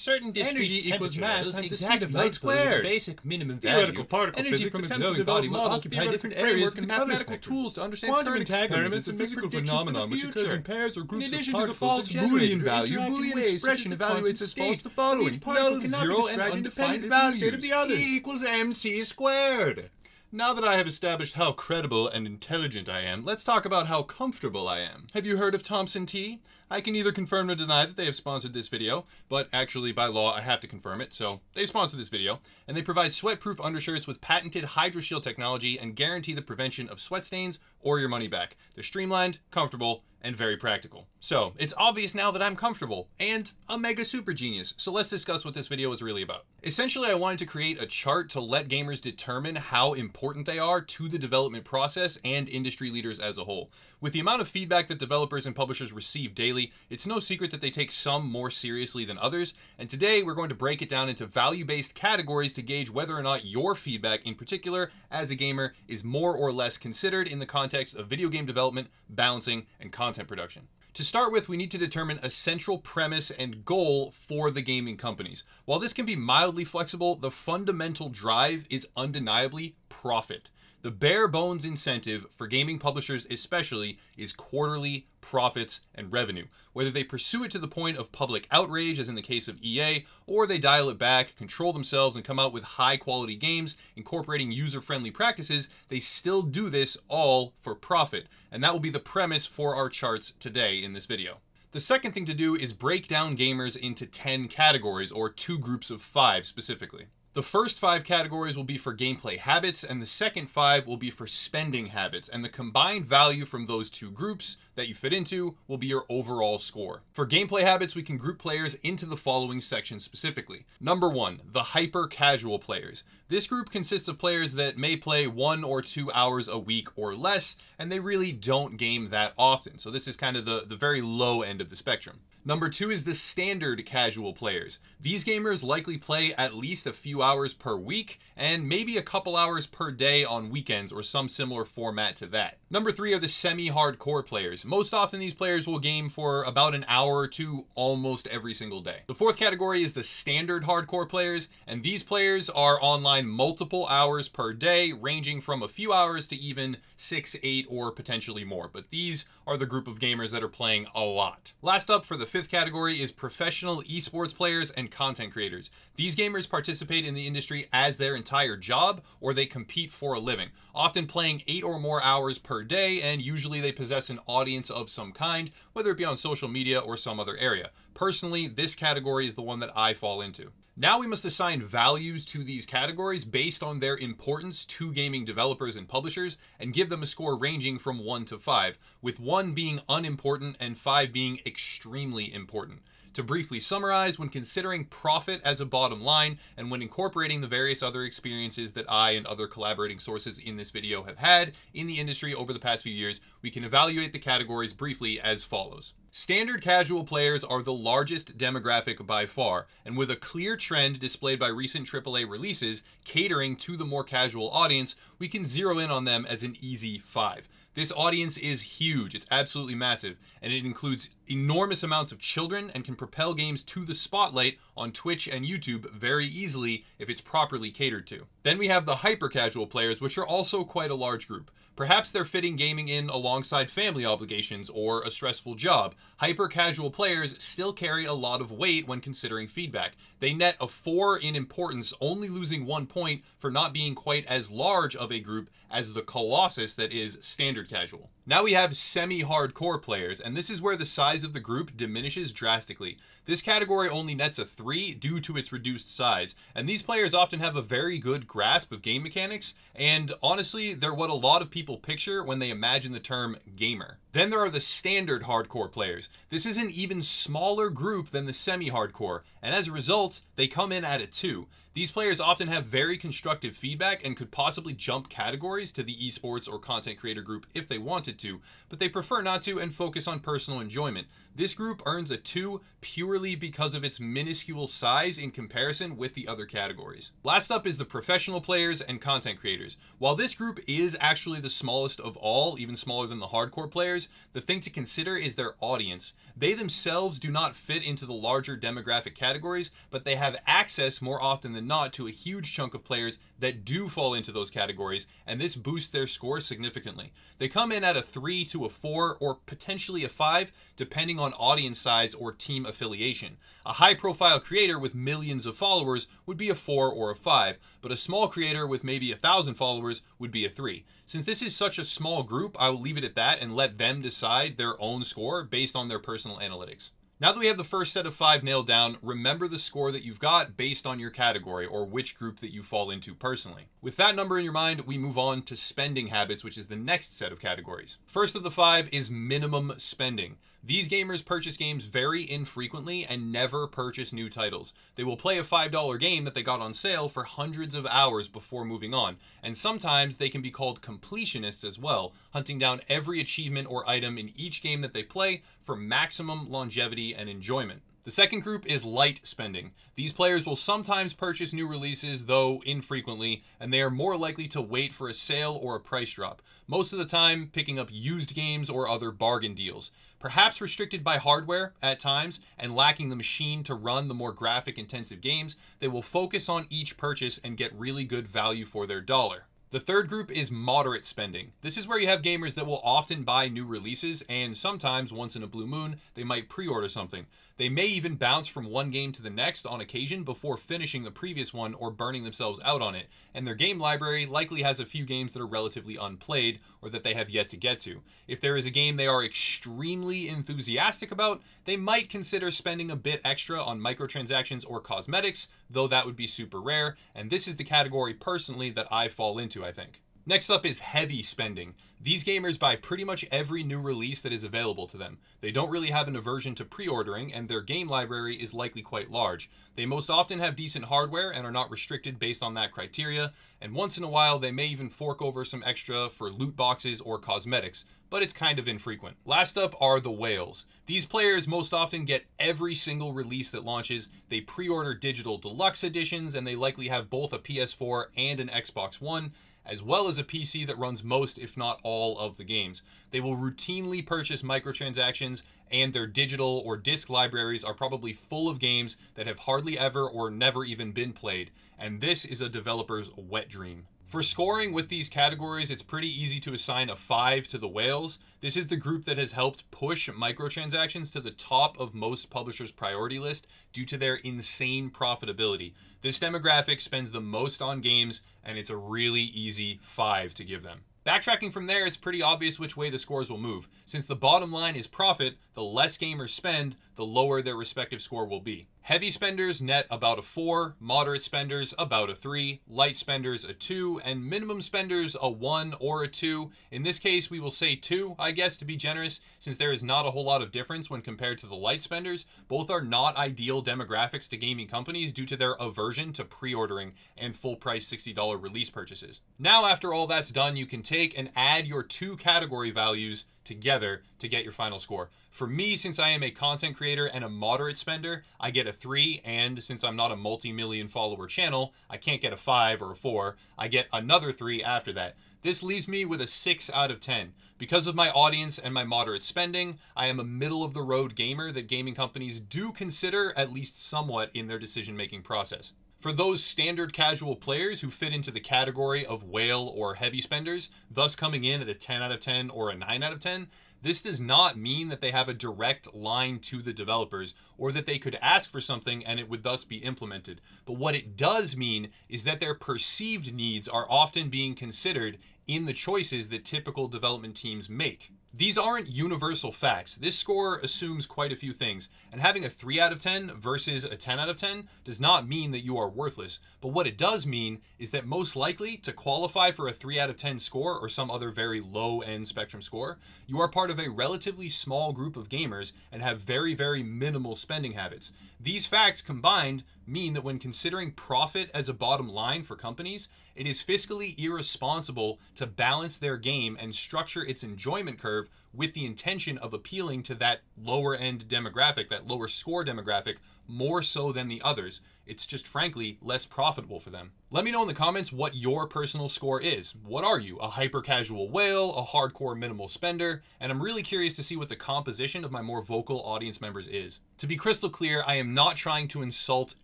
certain discrete energy equals mass times the exact speed of light squared. The basic minimum Theoretical value. particle Energy physics from attempts attempts to to develop embody models models occupy different areas and mathematical tools to understand quantum current entanglement experiments and and physical predictions for phenomenon the which occur future. in pairs or groups In of addition to the particles. false Its Boolean generator value, interacting Boolean with expression evaluates as state. false the following: Each particle null, cannot be 0, and described undefined independently values. from the state of the others. E equals mc squared. Now that I have established how credible and intelligent I am, let's talk about how comfortable I am. Have you heard of Thompson Tea? I can neither confirm nor deny that they have sponsored this video, but actually by law I have to confirm it, so they sponsored this video, and they provide sweat-proof undershirts with patented HydroShield technology and guarantee the prevention of sweat stains or your money back. They're streamlined, comfortable, and very practical. So, it's obvious now that I'm comfortable, and a mega super genius, so let's discuss what this video is really about. Essentially, I wanted to create a chart to let gamers determine how important they are to the development process and industry leaders as a whole. With the amount of feedback that developers and publishers receive daily, it's no secret that they take some more seriously than others, and today we're going to break it down into value-based categories to gauge whether or not your feedback in particular as a gamer is more or less considered in the context of video game development, balancing, and content production. To start with, we need to determine a central premise and goal for the gaming companies. While this can be mildly flexible, the fundamental drive is undeniably profit. The bare bones incentive for gaming publishers especially is quarterly profits and revenue. Whether they pursue it to the point of public outrage, as in the case of EA, or they dial it back, control themselves, and come out with high quality games incorporating user-friendly practices, they still do this all for profit. And that will be the premise for our charts today in this video. The second thing to do is break down gamers into 10 categories, or 2 groups of 5 specifically. The first 5 categories will be for gameplay habits, and the second 5 will be for spending habits, and the combined value from those 2 groups that you fit into will be your overall score. For gameplay habits, we can group players into the following sections specifically. Number 1, the hyper-casual players. This group consists of players that may play 1 or 2 hours a week or less, and they really don't game that often. So this is kind of the very low end of the spectrum. Number 2 is the standard casual players. These gamers likely play at least a few hours per week and maybe a couple hours per day on weekends or some similar format to that. Number 3 are the semi-hardcore players. Most often these players will game for about an hour or 2 almost every single day. The fourth category is the standard hardcore players, and these players are online multiple hours per day, ranging from a few hours to even 6, 8, or potentially more. But these are the group of gamers that are playing a lot. Last up for the fifth category is professional esports players and content creators. These gamers participate in the industry as their entire job, or they compete for a living, often playing 8 or more hours per day, and usually they possess an audience of some kind, whether it be on social media or some other area. Personally, this category is the one that I fall into. Now we must assign values to these categories based on their importance to gaming developers and publishers, and give them a score ranging from 1 to 5, with 1 being unimportant and 5 being extremely important. To briefly summarize, when considering profit as a bottom line, and when incorporating the various other experiences that I and other collaborating sources in this video have had in the industry over the past few years, we can evaluate the categories briefly as follows. Standard casual players are the largest demographic by far, and with a clear trend displayed by recent AAA releases catering to the more casual audience, we can zero in on them as an easy 5. This audience is huge, it's absolutely massive, and it includes enormous amounts of children and can propel games to the spotlight on Twitch and YouTube very easily if it's properly catered to. Then we have the hyper-casual players, which are also quite a large group. Perhaps they're fitting gaming in alongside family obligations or a stressful job. Hyper-casual players still carry a lot of weight when considering feedback. They net a 4 in importance, only losing 1 point for not being quite as large of a group as the colossus that is standard casual. Now we have semi-hardcore players, and this is where the size of the group diminishes drastically. This category only nets a 3 due to its reduced size, and these players often have a very good grasp of game mechanics, and honestly, they're what a lot of people picture when they imagine the term gamer. Then there are the standard hardcore players. This is an even smaller group than the semi-hardcore, and as a result, they come in at a 2. These players often have very constructive feedback and could possibly jump categories to the esports or content creator group if they wanted to, but they prefer not to and focus on personal enjoyment. This group earns a 2 purely because of its minuscule size in comparison with the other categories. Last up is the professional players and content creators. While this group is actually the smallest of all, even smaller than the hardcore players, players, the thing to consider is their audience. They themselves do not fit into the larger demographic categories, but they have access more often than not to a huge chunk of players that do fall into those categories, and this boosts their score significantly. They come in at a 3 to a 4 or potentially a 5, depending on audience size or team affiliation. A high-profile creator with millions of followers would be a 4 or a 5, but a small creator with maybe 1,000 followers would be a 3. Since this is such a small group, I will leave it at that and let them decide their own score based on their personal analytics. Now that we have the first set of 5 nailed down, remember the score that you've got based on your category or which group that you fall into personally. With that number in your mind, we move on to spending habits, which is the next set of categories. First of the 5 is minimum spending. These gamers purchase games very infrequently and never purchase new titles. They will play a $5 game that they got on sale for hundreds of hours before moving on, and sometimes they can be called completionists as well, hunting down every achievement or item in each game that they play for maximum longevity and enjoyment. The second group is light spending. These players will sometimes purchase new releases, though infrequently, and they are more likely to wait for a sale or a price drop, most of the time picking up used games or other bargain deals. Perhaps restricted by hardware at times and lacking the machine to run the more graphic intensive games, they will focus on each purchase and get really good value for their dollar. The third group is moderate spending. This is where you have gamers that will often buy new releases, and sometimes, once in a blue moon, they might pre-order something. They may even bounce from one game to the next on occasion before finishing the previous one or burning themselves out on it, and their game library likely has a few games that are relatively unplayed or that they have yet to get to. If there is a game they are extremely enthusiastic about, they might consider spending a bit extra on microtransactions or cosmetics, though that would be super rare, and this is the category personally that I fall into, I think. Next up is heavy spending. These gamers buy pretty much every new release that is available to them. They don't really have an aversion to pre-ordering, and their game library is likely quite large. They most often have decent hardware and are not restricted based on that criteria, and once in a while they may even fork over some extra for loot boxes or cosmetics, but it's kind of infrequent. Last up are the whales. These players most often get every single release that launches, they pre-order digital deluxe editions, and they likely have both a PS4 and an Xbox One, as well as a PC that runs most, if not all, of the games. They will routinely purchase microtransactions, and their digital or disc libraries are probably full of games that have hardly ever or never even been played, and this is a developer's wet dream. For scoring with these categories, it's pretty easy to assign a 5 to the whales. This is the group that has helped push microtransactions to the top of most publishers' priority list due to their insane profitability. This demographic spends the most on games, and it's a really easy 5 to give them. Backtracking from there, it's pretty obvious which way the scores will move. Since the bottom line is profit, the less gamers spend, the lower their respective score will be. Heavy spenders net about a 4, moderate spenders about a 3, light spenders a 2, and minimum spenders a 1 or a 2. In this case, we will say 2, I guess, to be generous, since there is not a whole lot of difference when compared to the light spenders. Both are not ideal demographics to gaming companies due to their aversion to pre-ordering and full-price $60 release purchases. Now, after all that's done, you can take and add your two category values together to get your final score. For me, since I am a content creator and a moderate spender, I get a 3, and since I'm not a multi-million follower channel, I can't get a 5 or a 4. I get another 3 after that. This leaves me with a 6 out of 10. Because of my audience and my moderate spending, I am a middle-of-the-road gamer that gaming companies do consider at least somewhat in their decision-making process. For those standard casual players who fit into the category of whale or heavy spenders, thus coming in at a 10 out of 10 or a 9 out of 10, this does not mean that they have a direct line to the developers or that they could ask for something and it would thus be implemented. But what it does mean is that their perceived needs are often being considered in the choices that typical development teams make. These aren't universal facts. This score assumes quite a few things, and having a 3 out of 10 versus a 10 out of 10 does not mean that you are worthless. But what it does mean is that most likely to qualify for a 3 out of 10 score or some other very low-end spectrum score, you are part of a relatively small group of gamers and have very, very minimal spending habits. These facts combined mean that when considering profit as a bottom line for companies, it is fiscally irresponsible to balance their game and structure its enjoyment curve with the intention of appealing to that lower end demographic, that lower score demographic, more so than the others. It's just frankly less profitable for them. Let me know in the comments what your personal score is. What are you? A hyper casual whale, a hardcore minimal spender? And I'm really curious to see what the composition of my more vocal audience members is. To be crystal clear, I am not trying to insult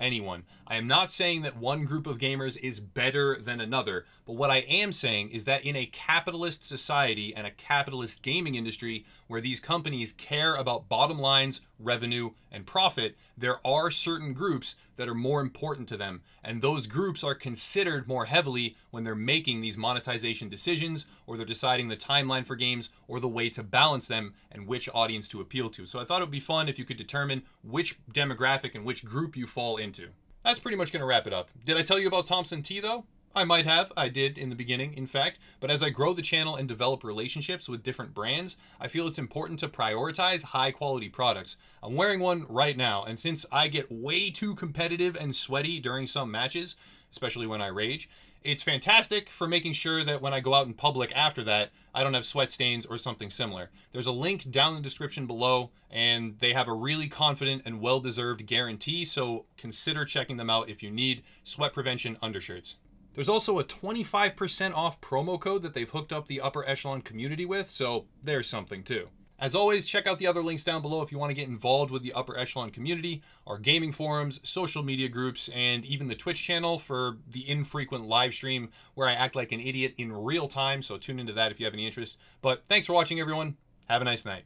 anyone. I am not saying that one group of gamers is better than another, but what I am saying is that in a capitalist society and a capitalist gaming industry where these companies care about bottom lines, revenue, and profit, there are certain groups that are more important to them, and those groups are considered more heavily when they're making these monetization decisions, or they're deciding the timeline for games, or the way to balance them and which audience to appeal to. So I thought it would be fun if you could determine which demographic and which group you fall into. That's pretty much going to wrap it up. Did I tell you about Thompson Tea though? I might have. I did in the beginning, in fact. But as I grow the channel and develop relationships with different brands, I feel it's important to prioritize high quality products. I'm wearing one right now, and since I get way too competitive and sweaty during some matches, especially when I rage, it's fantastic for making sure that when I go out in public after that, I don't have sweat stains or something similar. There's a link down in the description below, and they have a really confident and well-deserved guarantee, so consider checking them out if you need sweat prevention undershirts. There's also a 25% off promo code that they've hooked up the upper echelon community with, so there's something too. As always, check out the other links down below if you want to get involved with the upper echelon community, our gaming forums, social media groups, and even the Twitch channel for the infrequent live stream where I act like an idiot in real time, so tune into that if you have any interest. But thanks for watching, everyone. Have a nice night.